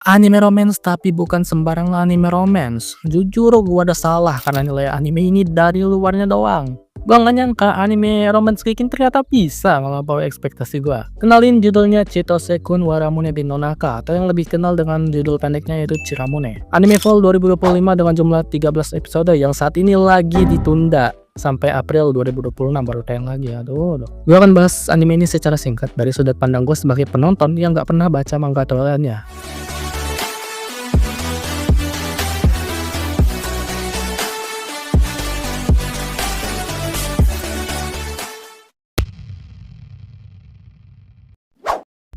Anime romance tapi bukan sembarang anime romance. Jujur gua ada salah karena nilai anime ini dari luarnya doang. Gua nggak nyangka anime romance kayak gini ternyata bisa melampaui ekspektasi gua. Kenalin judulnya Chitose Kun Waramune bin Nonaka atau yang lebih kenal dengan judul pendeknya yaitu Chiramune. Anime fall 2025 dengan jumlah 13 episode yang saat ini lagi ditunda sampai April 2026 baru tayang lagi. Aduh. Gue akan bahas anime ini secara singkat dari sudut pandang gue sebagai penonton yang nggak pernah baca manga trailernya.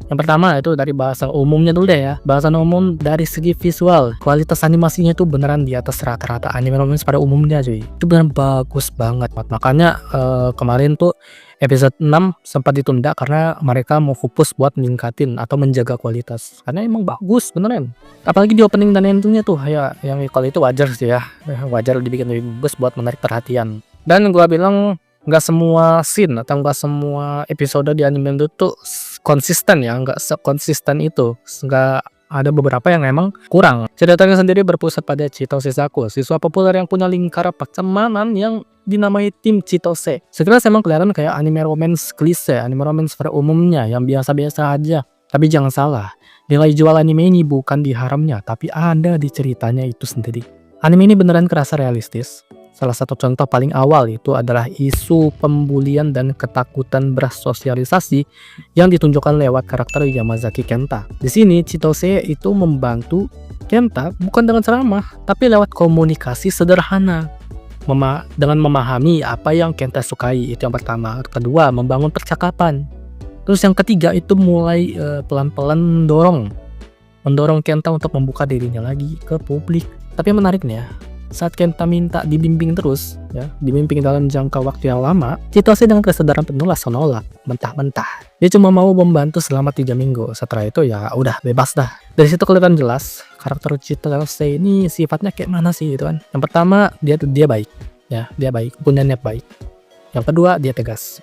Yang pertama itu dari bahasa umumnya dulu deh ya. Bahasan umum dari segi visual, kualitas animasinya itu beneran di atas rata-rata anime romance pada umumnya cuy. Itu beneran bagus banget. Makanya kemarin tuh episode 6 sempat ditunda karena mereka mau fokus buat meningkatin atau menjaga kualitas. Karena emang bagus beneran. Apalagi di opening dan endingnya tuh ya, yang kalau itu wajar sih ya. Wajar dibikin lebih bagus buat menarik perhatian. Dan gua bilang nggak semua scene atau nggak semua episode di anime itu tuh konsisten ya, nggak sekonsisten itu. Nggak, ada beberapa yang emang kurang. Ceritanya sendiri berpusat pada Chitose Saku, siswa populer yang punya lingkar pertemanan yang dinamai tim Chitose. Sekilas emang kelihatan kayak anime romance klise, anime romance pada umumnya yang biasa-biasa aja. Tapi jangan salah, nilai jual anime ini bukan di haramnya, tapi ada di ceritanya itu sendiri. Anime ini beneran kerasa realistis. Salah satu contoh paling awal itu adalah isu pembulian dan ketakutan bersosialisasi yang ditunjukkan lewat karakter Yamazaki Kenta. Di sini Chitose itu membantu Kenta bukan dengan ceramah, tapi lewat komunikasi sederhana. Dengan memahami apa yang Kenta sukai, itu yang pertama. Kedua, membangun percakapan. Terus yang ketiga itu mulai pelan-pelan mendorong Kenta untuk membuka dirinya lagi ke publik. Tapi menariknya, saat Kenta minta dibimbing terus, ya, dibimbing dalam jangka waktu yang lama, Chitose dengan kesadaran penuh langsung nolak, mentah-mentah. Dia cuma mau membantu selama 3 minggu. Setelah itu ya udah bebas dah. Dari situ kelihatan jelas karakter Chitose ini sifatnya kayak mana sih gitu kan. Yang pertama, dia baik, ya, dia baik, punya niat baik. Yang kedua, dia tegas.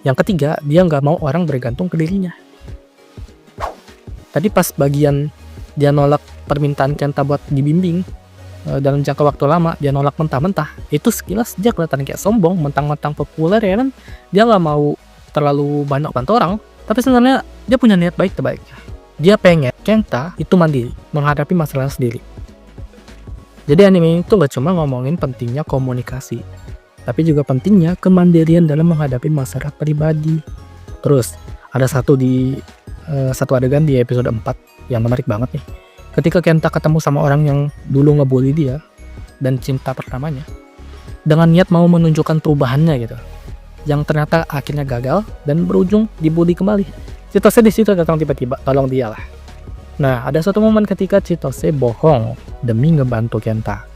Yang ketiga, dia nggak mau orang bergantung ke dirinya. Tadi pas bagian dia nolak permintaan Kenta buat dibimbing dalam jangka waktu lama, dia nolak mentah-mentah, itu sekilas dia kelihatan kayak sombong, mentang-mentang populer ya kan, dia nggak mau terlalu banyak bantu orang, tapi sebenarnya dia punya niat baik terbaik. Dia pengen Kenta itu mandiri, menghadapi masalah sendiri. Jadi anime itu gak cuma ngomongin pentingnya komunikasi, tapi juga pentingnya kemandirian dalam menghadapi masalah pribadi. Terus ada satu adegan di episode 4 yang menarik banget nih. Ketika Kenta ketemu sama orang yang dulu ngebully dia dan cinta pertamanya, dengan niat mau menunjukkan perubahannya gitu, yang ternyata akhirnya gagal dan berujung dibully kembali. Chitose di situ datang tiba-tiba tolong dia lah. Nah, ada suatu momen ketika Chitose bohong demi ngebantu Kenta.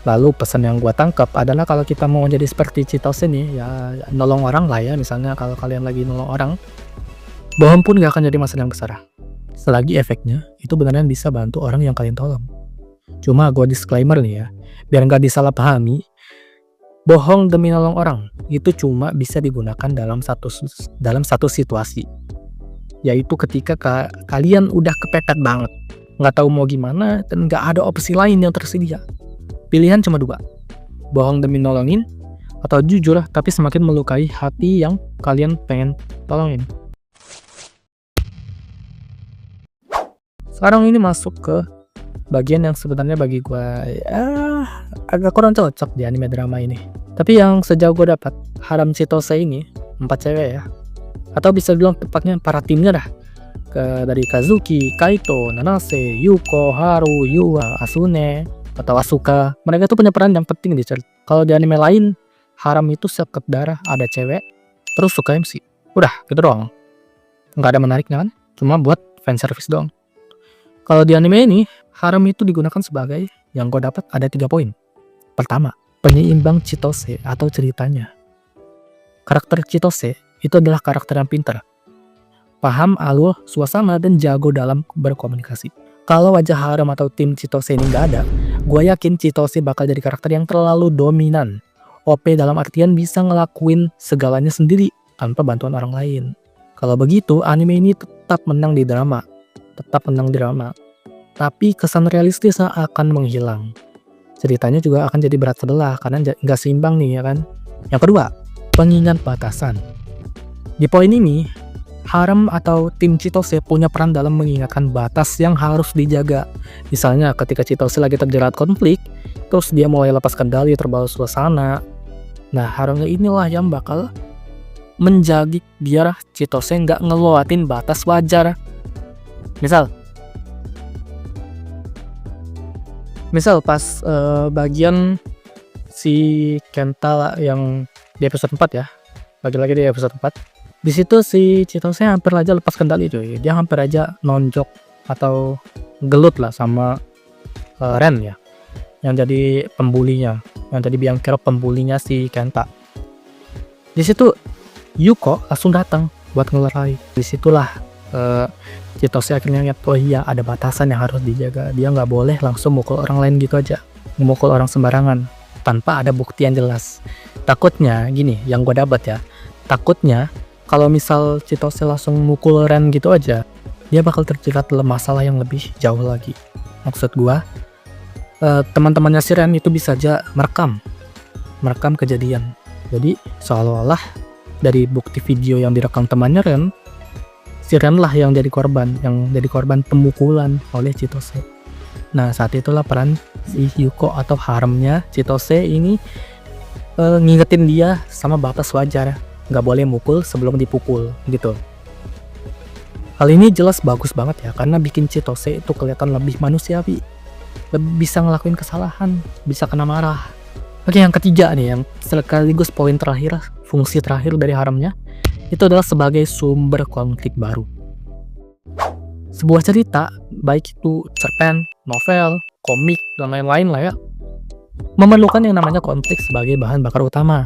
Lalu pesan yang gua tangkap adalah kalau kita mau jadi seperti Chitose nih, ya nolong orang lah ya, misalnya kalau kalian lagi nolong orang, bohong pun gak akan jadi masalah yang besar. Selagi efeknya itu beneran bisa bantu orang yang kalian tolong. Cuma gue disclaimer nih ya, biar nggak disalahpahami, bohong demi nolong orang itu cuma bisa digunakan dalam satu situasi, yaitu ketika kalian udah kepepet banget, nggak tahu mau gimana dan nggak ada opsi lain yang tersedia. Pilihan cuma dua, bohong demi nolongin atau jujur tapi semakin melukai hati yang kalian pengen tolongin. Sekarang ini masuk ke bagian yang sebenarnya bagi gue ya agak kurang cocok di anime drama ini. Tapi yang sejauh gue dapat, harem Chitose ini 4 cewek ya, atau bisa bilang tepatnya para timnya dah, dari Kazuki, Kaito, Nanase, Yuko, Haru, Yua, Asune, atau Asuka. Mereka tuh punya peran yang penting di cerita. Kalau di anime lain, harem itu sekedar ada cewek terus suka MC, udah gitu doang, nggak ada menariknya kan, cuma buat fanservice doang. Kalau di anime ini, harem itu digunakan sebagai, yang gue dapat ada 3 poin. Pertama, penyeimbang Chitose atau ceritanya. Karakter Chitose itu adalah karakter yang pintar, paham alur suasana dan jago dalam berkomunikasi. Kalau wajah harem atau tim Chitose ini nggak ada, gue yakin Chitose bakal jadi karakter yang terlalu dominan. OP dalam artian bisa ngelakuin segalanya sendiri tanpa bantuan orang lain. Kalau begitu, anime ini tetap menang di drama. tetap menang drama. Tapi kesan realistisnya akan menghilang. Ceritanya juga akan jadi berat sebelah karena nggak seimbang nih ya kan. Yang kedua, pengingat batasan. Di poin ini, harem atau tim Chitose punya peran dalam mengingatkan batas yang harus dijaga. Misalnya ketika Chitose lagi terjerat konflik, terus dia mulai lepas kendali terbawa suasana. Nah, haremnya inilah yang bakal menjaga biar Chitose nggak ngeluatin batas wajar. Misal pas bagian si Kenta yang di episode 4 ya, lagi-lagi di episode 4, di situ si Chitose hampir aja lepas kendali cuy. Dia hampir aja nonjok atau gelut lah sama Ren ya, yang jadi pembulinya, yang jadi biang kerok pembulinya si Kenta. Di situ Yuko langsung datang buat ngelerai. Disitulah Chitose akhirnya lihat, oh iya ada batasan yang harus dijaga. Dia nggak boleh langsung mukul orang lain gitu aja, memukul orang sembarangan tanpa ada bukti yang jelas. Takutnya gini, yang gue dapat ya, takutnya kalau misal Chitose langsung mukul Ren gitu aja, dia bakal terjerat dalam masalah yang lebih jauh lagi. Maksud gue, teman-temannya si Ren itu bisa aja merekam kejadian. Jadi seolah-olah dari bukti video yang direkam temannya Ren, si Ren lah yang jadi korban pemukulan oleh Chitose. Nah, saat itulah peran si Yuko atau haremnya Chitose ini ngingetin dia sama batas wajar, nggak boleh mukul sebelum dipukul gitu. Hal ini jelas bagus banget ya, karena bikin Chitose itu kelihatan lebih manusiawi, lebih bisa ngelakuin kesalahan, bisa kena marah. Oke, yang ketiga nih, yang sekaligus poin terakhir, fungsi terakhir dari haremnya, itu adalah sebagai sumber konflik baru. Sebuah cerita, baik itu cerpen, novel, komik, dan lain-lain lah ya, memerlukan yang namanya konflik sebagai bahan bakar utama.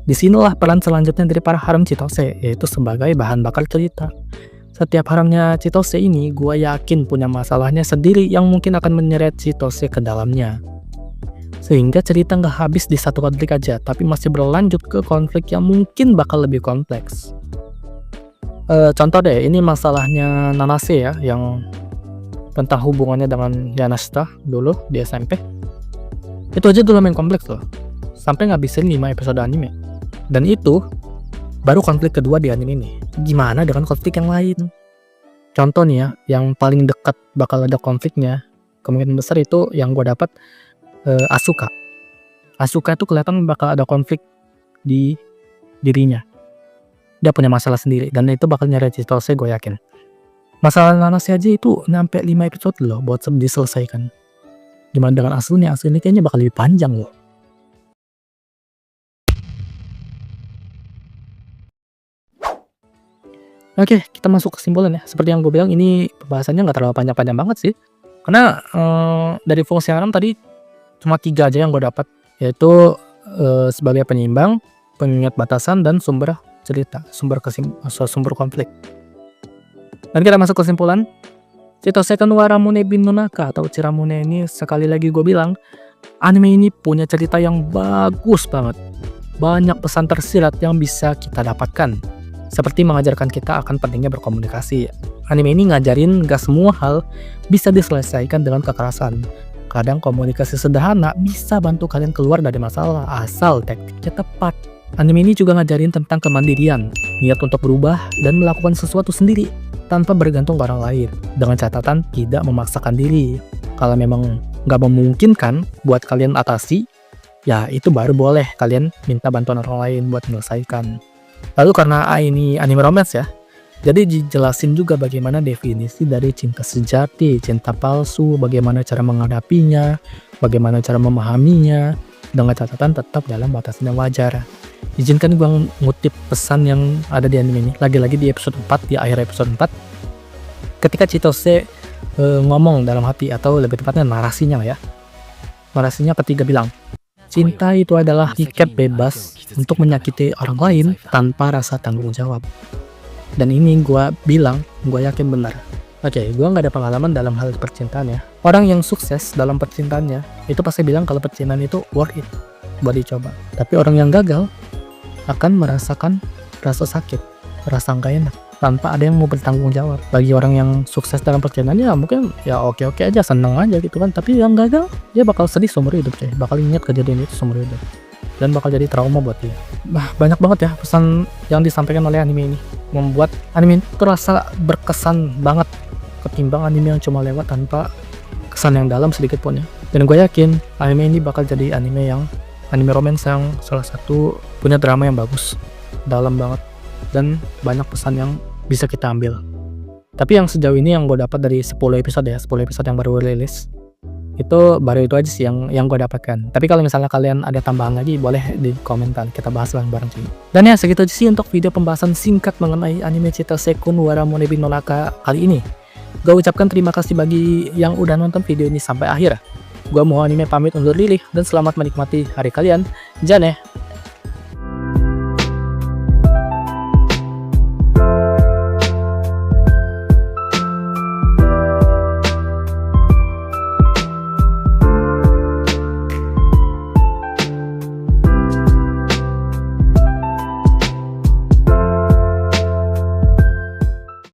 Disinilah peran selanjutnya dari para harem Chitose, yaitu sebagai bahan bakar cerita. Setiap haremnya Chitose ini, gue yakin punya masalahnya sendiri yang mungkin akan menyeret Chitose ke dalamnya. Sehingga cerita nggak habis di satu konflik aja, tapi masih berlanjut ke konflik yang mungkin bakal lebih kompleks. Contoh deh, ini masalahnya Nanase ya, yang tentang hubungannya dengan Yanashita dulu di SMP. Itu aja dulu main kompleks loh, sampai ngabisin 5 episode anime. Dan itu baru konflik kedua di anime ini. Gimana dengan konflik yang lain? Contoh nih ya, yang paling dekat bakal ada konfliknya, kemungkinan besar itu yang gue dapat Asuka tuh kelihatan bakal ada konflik di dirinya. Dia punya masalah sendiri, dan itu bakal nyeret Chitose, gue yakin. Masalah Nanase aja itu sampai 5 episode loh buat diselesaikan. Gimana dengan Asune kayaknya bakal lebih panjang loh. Oke, kita masuk kesimpulan ya. Seperti yang gue bilang, ini pembahasannya nggak terlalu panjang-panjang banget sih. Karena dari fungsi harem tadi cuma 3 aja yang gue dapat, yaitu sebagai penyeimbang, pengingat batasan, dan sumber cerita, sumber konflik. Dan kita masuk kesimpulan. Chitose wa Ramune bin Nonaka atau Chiramune ini, sekali lagi gue bilang, anime ini punya cerita yang bagus banget. Banyak pesan tersirat yang bisa kita dapatkan, seperti mengajarkan kita akan pentingnya berkomunikasi. Anime ini ngajarin gak semua hal bisa diselesaikan dengan kekerasan. Kadang komunikasi sederhana bisa bantu kalian keluar dari masalah, asal tekniknya tepat. Anime ini juga ngajarin tentang kemandirian, niat untuk berubah dan melakukan sesuatu sendiri tanpa bergantung ke orang lain, dengan catatan tidak memaksakan diri. Kalau memang nggak memungkinkan buat kalian atasi, ya itu baru boleh kalian minta bantuan orang lain buat menyelesaikan. Lalu karena ini anime romance ya, jadi dijelasin juga bagaimana definisi dari cinta sejati, cinta palsu, bagaimana cara menghadapinya, bagaimana cara memahaminya, dengan catatan tetap dalam batasan yang wajar. Izinkan gue ngutip pesan yang ada di anime ini, lagi-lagi di episode 4, di akhir episode 4. Ketika Chitose ngomong dalam hati, atau lebih tepatnya narasinya lah ya. Narasinya ketika bilang, cinta itu adalah tiket bebas untuk menyakiti orang lain tanpa rasa tanggung jawab. Dan ini gue bilang, gue yakin benar. Oke, gue gak ada pengalaman dalam hal percintaan ya. Orang yang sukses dalam percintaannya, itu pasti bilang kalau percintaan itu worth it buat dicoba. Tapi orang yang gagal akan merasakan rasa sakit, rasa gak enak. tanpa ada yang mau bertanggung jawab. Bagi orang yang sukses dalam percintaan ya mungkin ya oke-oke aja, seneng aja gitu kan, tapi yang gagal dia bakal sedih seumur hidup coy, bakal ingat kejadian itu seumur hidup dan bakal jadi trauma buat dia. Banyak banget ya pesan yang disampaikan oleh anime ini, membuat anime ini terasa berkesan banget ketimbang anime yang cuma lewat tanpa kesan yang dalam sedikit pun ya. Dan gue yakin anime ini bakal jadi anime romance yang salah satu punya drama yang bagus, dalam banget, dan banyak pesan yang bisa kita ambil. Tapi yang sejauh ini yang gue dapat dari 10 episode ya, 10 episode yang baru rilis, itu baru itu aja sih yang gue dapatkan. Tapi kalau misalnya kalian ada tambahan lagi, boleh di komentar, kita bahas bareng-bareng sih. Dan ya segitu aja sih untuk video pembahasan singkat mengenai anime Cheetah Sekun Wara Monebi no Naka kali ini. Gue ucapkan terima kasih bagi yang udah nonton video ini sampai akhir. Gue mau anime pamit undur diri dan selamat menikmati hari kalian. Jangan ya.